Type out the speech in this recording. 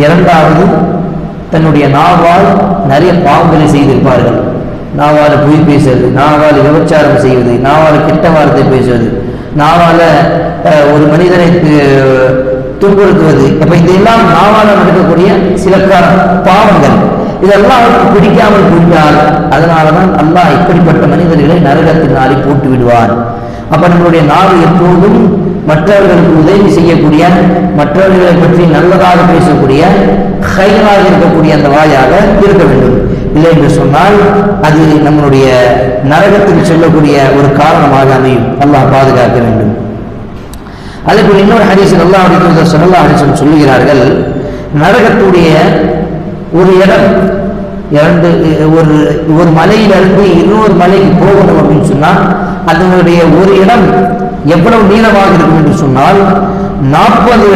இரண்டாவது, தன்னுடைய நாவால் நிறைய பாவங்களை செய்திருப்பார்கள். நாவால் பொய் பேசுவது, நாவால் விபச்சாரம் செய்வது, நாவால் கெட்ட வார்த்தை பேசுவது, நாவால் ஒரு மனிதனை துன்புறுத்துவது. அப்ப இதெல்லாம் நாவால் நடக்கக்கூடிய சில பாவங்கள். இதெல்லாம் அவருக்கு பிடிக்காமல் போய்விட்டால் அதனாலதான் அல்லாஹ் இப்படிப்பட்ட மனிதர்களை நரகத்தினாலே போட்டு விடுவார். அப்ப நம்மளுடைய நாவு எப்போதும் மற்றவர்களுக்கு உதவி செய்யக்கூடிய, மற்றவர்களை பற்றி நல்லதாக பேசக்கூடிய, ஹைராக இருக்கக்கூடிய அந்த வாயாக இருக்க வேண்டும். இல்லை என்று சொன்னால் அது நம்மளுடைய நரகத்துக்கு செல்லக்கூடிய ஒரு காரணமாக அமையும். அல்லாஹ் பாதுகாக்க வேண்டும். அதேபோல் இன்னொரு ஹதீஸில் அல்லாஹ்வுடைய தூதர் ஸல்லல்லாஹு அலைஹி வஸல்லம் சொல்லுகிறார்கள், நரகத்துடைய ஒரு இடம் ஒரு மலையிலிருந்து இன்னொரு மலைக்கு போகணும் அப்படின்னு சொன்னால் அதனுடைய ஒரு இடம் எவ்வளவு நீளமாக இருக்கும் என்று சொன்னால் 40